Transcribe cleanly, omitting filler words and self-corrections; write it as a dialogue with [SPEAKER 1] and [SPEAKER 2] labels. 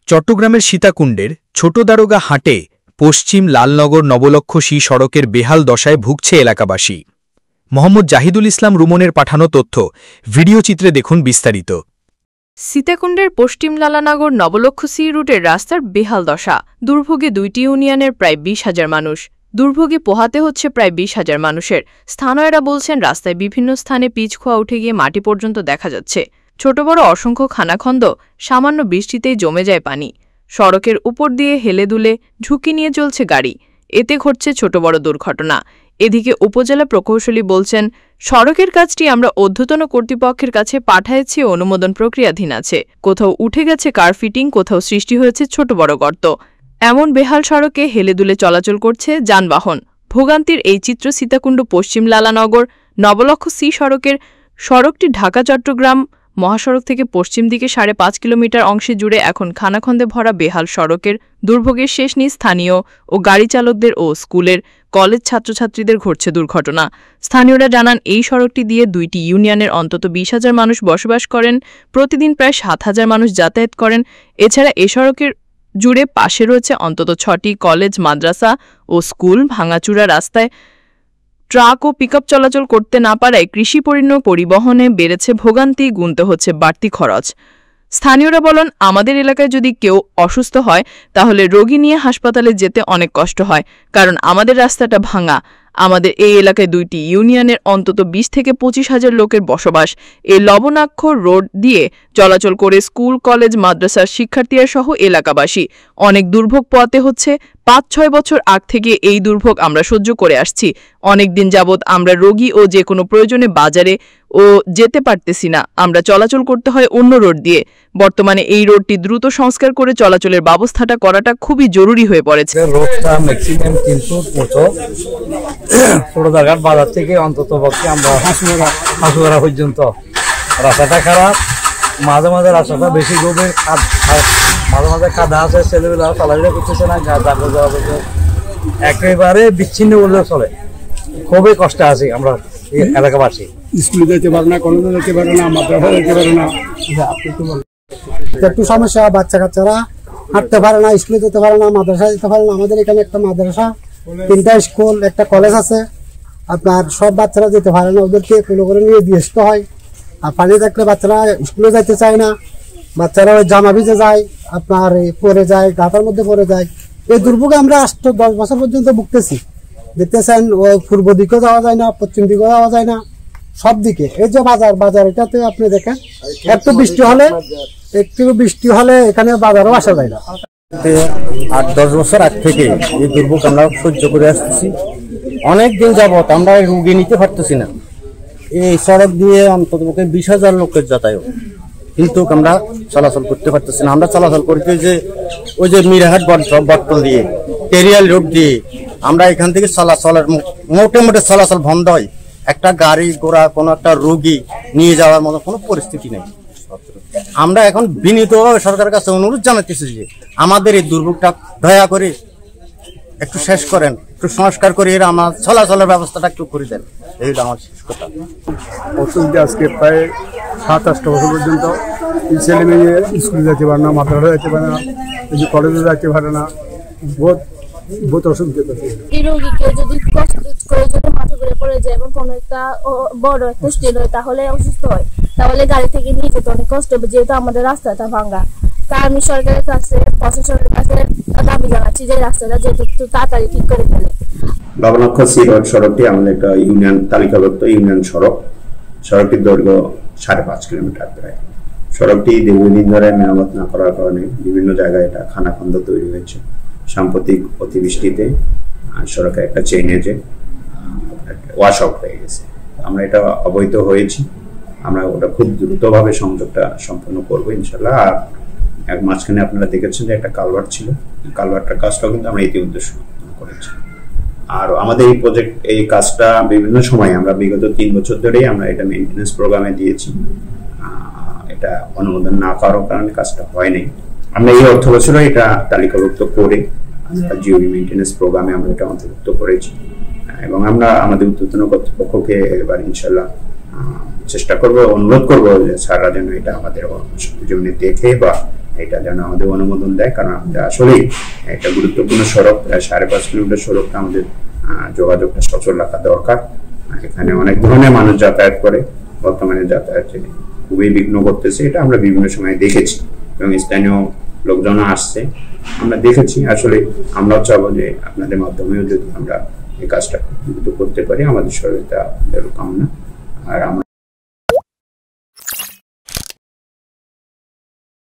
[SPEAKER 1] চট্টগ্রামের সীতাকুণ্ডের ছোট দারোগা হাটে পশ্চিম লালনগর নবলক্ষ সড়কের বেহাল দশায় ভুগছে এলাকাবাসী। মোহাম্মদ জাহিদুল ইসলাম রুমনের পাঠানো তথ্য, ভিডিও চিত্রে দেখুন বিস্তারিত।
[SPEAKER 2] সীতাকুণ্ডের পশ্চিম লালনগর নবলক্ষ রুটের রাস্তার বেহাল দশা, দুর্ভোগে 2টি ইউনিয়নের প্রায় 20,000 মানুষ। দুর্ভোগে পোহাতে হচ্ছে প্রায় 20,000 মানুষের। স্থানীয়রা বলছেন, রাস্তায় বিভিন্ন স্থানে পিচ খোয়া উঠে গিয়ে মাটি পর্যন্ত দেখা যাচ্ছে। ছোট বড় অসংখ্য খানাখন্দ, সামান্য বৃষ্টিতেই জমে যায় পানি। সড়কের উপর দিয়ে হেলে দুলে ঝুঁকি নিয়ে চলছে গাড়ি, এতে ঘটছে ছোট বড় দুর্ঘটনা। এদিকে উপজেলা প্রকৌশলী বলছেন, সড়কের কাজটি আমরা ঊর্ধ্বতন কর্তৃপক্ষের কাছে পাঠাইছি, অনুমোদন প্রক্রিয়াধীন আছে। কোথাও উঠে গেছে কার ফিটিং, কোথাও সৃষ্টি হয়েছে ছোট বড় গর্ত। এমন বেহাল সড়কে হেলে দুলে চলাচল করছে যানবাহন। ভোগান্তির এই চিত্র সীতাকুণ্ড পশ্চিম লালানগর নবলক্ষ সড়কটি ঢাকা চট্টগ্রাম মহাসড়ক থেকে পশ্চিম দিকে 5.5 কিলোমিটার অংশে জুড়ে এখন খানাখন্দে ভরা বেহাল সড়কের দুর্ভোগের শেষ নেই। স্থানীয় ও গাড়ি চালকদের ও স্কুলের কলেজ ছাত্রছাত্রীদের ঘটছে দুর্ঘটনা। স্থানীয়রা জানান, এই সড়কটি দিয়ে 2টি ইউনিয়নের অন্তত 20,000 মানুষ বসবাস করেন। প্রতিদিন প্রায় 7,000 মানুষ যাতায়াত করেন। এছাড়া এই সড়কের জুড়ে পাশে রয়েছে অন্তত 6টি কলেজ, মাদ্রাসা ও স্কুল। ভাঙাচুরা রাস্তায় ট্রাক ও পিকআপ চলাচল করতে না পারায় কৃষি পরিবহনে বেড়েছে ভোগান্তি, গুনতে হচ্ছে বাড়তি খরচ। স্থানীয়রা বলেন, আমাদের এলাকায় যদি কেউ অসুস্থ হয় তাহলে রোগী নিয়ে হাসপাতালে যেতে অনেক কষ্ট হয়, কারণ আমাদের রাস্তাটা ভাঙা। আমাদের এই এলাকায় 2টি ইউনিয়নের অন্তত 20 থেকে 25,000 লোকের বসবাস। এই লবণাক্ষ রোড দিয়ে চলাচল করে স্কুল, কলেজ, মাদ্রাসার শিক্ষার্থীরা সহ এলাকাবাসী অনেক দুর্ভোগ পোহাতে হচ্ছে। 5-6 বছর আগ থেকে এই দুর্ভোগ আমরা সহ্য করে আসছি। অনেক দিন যাবৎ আমরা রোগী ও যে কোনো প্রয়োজনে বাজারে ও যেতে পারতেছি না। আমরা চলাচল করতে হয় অন্য রোড দিয়ে। বর্তমানে এই রোডটি দ্রুত সংস্কার করে চলাচলের ব্যবস্থাটা করাটা খুবই জরুরি হয়ে পড়েছে।
[SPEAKER 3] রোডটা ম্যাক্সিমাম কিন্তু ছোট জায়গার বাজার থেকে অন্তত পক্ষে আমরা হাসুরা পর্যন্ত রাস্তাটা খারাপ। মাঝে মাঝে রাস্তাটা বেশি গভীর, মাঝে মাঝে কাদা আছে, ছেলেমেয়েরা চলাফেরা করতেছে না, একেবারে বিচ্ছিন্ন বললে চলে। খুবই কষ্টে আছি আমরা এলাকাবাসী।
[SPEAKER 4] স্কুলে যেতে পারে না, কলেজে যেতে পারে না, মাদ্রাসা যেতে পারে না।
[SPEAKER 5] একটু সমস্যা, বাচ্চা কাচ্চারা হাঁটতে পারে না, স্কুলে যেতে পারে না, মাদ্রাসা যেতে পারে না। আমাদের এখানে একটা মাদ্রাসা, 3টা স্কুল, একটা কলেজ আছে। আপনার সব বাচ্চারা যেতে পারে না, ওদেরকে কোনো করে নিয়ে দিয়ে আসতে হয়। আর পানি থাকলে বাচ্চারা স্কুলে যাইতে চায় না, বাচ্চারা ওই জামা ভিজে যায়, আপনার পরে যায়, গাতার মধ্যে পড়ে যায়। এই দুর্ভোগে আমরা 8-10 বছর পর্যন্ত ভুগতেছি। দেখতেছেন, ও পূর্ব দিকেও যাওয়া যায় না, পশ্চিম দিকেও যাওয়া যায় না, সব দিকে। এই যে বাজার এটাতে আপনি দেখেন, একটু বৃষ্টি হলে এখানে বাজারও আসা যায় না।
[SPEAKER 3] 8-10 বছর আগ থেকে এই দুর্ভোগ আমরা সহ্য করে আসতেছি। অনেক দিন যাবত আমরা রুগী নিতে পারতেছি না। এই সড়ক দিয়ে অন্তত 20,000 লোকের যাতায়াত, কিন্তু আমরা চলাচল করতে পারতেছি না। আমরা চলাচল করতে যে ওই যে মিরাহাট বট্টল দিয়ে, টেরিয়াল রোড দিয়ে আমরা এখান থেকে চলাচলের মোটামুটি চলাচল বন্ধ হয়। একটা গাড়ি ঘোড়া, কোনো একটা রোগী নিয়ে যাওয়ার মতো কোনো পরিস্থিতি নেই। আমরা এখন বিনীতভাবে সরকারের কাছে অনুরোধ জানাতেছি যে আমাদের এই দুর্ভোগটা দয়া করে একটু শেষ করেন, একটু সংস্কার করে এরা আমার চলাচলের ব্যবস্থাটা একটু করে দেন। এই আমার শেষ কথা।
[SPEAKER 4] অসুবিধা আজকে প্রায় 7-8 বছর পর্যন্ত এই ছেলে মেয়ে স্কুলে যেতে পারে না, মাদ্রাসা যেতে পারে না, এই যে কলেজে যেতে পারে না। বহুত অসুবিধা।
[SPEAKER 6] এই রোগীকে যদি কষ্ট করে যদি মাথা ঘুরে পড়ে যায় এবং কোনো একটা বড় একটা স্টেজ হয়, তাহলে অসুস্থ হয়, তাহলে গাড়ি থেকে নিয়ে যেতে অনেক কষ্ট হবে, যেহেতু আমাদের রাস্তাটা ভাঙা। তাই আমি সরকারের কাছে, প্রশাসনের কাছে দাবি জানাচ্ছি যে রাস্তাটা যেহেতু তাড়াতাড়ি ঠিক করে ফেলে।
[SPEAKER 7] নবলক্ষ রোড সড়কটি আমাদের একটা ইউনিয়ন তালিকাভুক্ত ইউনিয়ন সড়ক। সড়কটির দৈর্ঘ্য 5.5 কিলোমিটার প্রায়। সড়কটি দীর্ঘদিন ধরে মেরামত না করার কারণে বিভিন্ন জায়গায় এটা খানাখন্দ তৈরি হয়েছে। সাম্প্রতিক অতিবৃষ্টিতে সড়কে একটা চেইন এজে ওয়াশ আউট হয়ে গেছে। আমরা এটা অবহিত হয়েছি, আমরা ওটা খুব দ্রুতভাবে সংযোগটা সম্পন্ন করবো ইনশাল্লাহ। আর এক মাঝখানে আপনারা দেখেছেন যে একটা কালভার্ট ছিল, কালভার্টটার কাজটাও কিন্তু আমরা ইতিমধ্যে সম্পন্ন করেছি। আর আমাদের এই প্রজেক্ট, এই কাজটা বিভিন্ন সময় আমরা বিগত 3 বছর ধরেই আমরা এটা মেইনটেনেন্স প্রোগ্রামে দিয়েছি। এটা অনুমোদন না পাওয়ার কারণে কাজটা হয়নি। আমরা এই অর্থ বছরে এটা তালিকাভুক্ত করে জিওবি মেইনটেনেন্স প্রোগ্রামে আমরা এটা অন্তর্ভুক্ত করেছি এবং আমরা আমাদের ঊর্ধ্বতন কর্তৃপক্ষকে এবার ইনশাল্লাহ চেষ্টা করবো, অনুরোধ করবো যে স্যাররা যেন এটা আমাদের জন্য দেখে বা এটা যেন আমাদের অনুমোদন দেয়, কারণ আমাদের আসলেই একটা গুরুত্বপূর্ণ সড়ক, প্রায় 5.5 কিলোমিটার সড়কটা আমাদের যোগাযোগটা সচল রাখা দরকার। এখানে অনেক ধরনের মানুষ যাতায়াত করে, বর্তমানে যাতায়াতে খুবই বিঘ্ন করতেছে, এটা আমরা বিভিন্ন সময় দেখেছি এবং স্থানীয় লোকজন আসছে, আমরা দেখেছি। আসলে আমরাও চাবো যে আপনাদের মাধ্যমেও যদি আমরা এই কাজটা করতে পারি, আমাদের সহযোগিতা কামনা। আর আমরা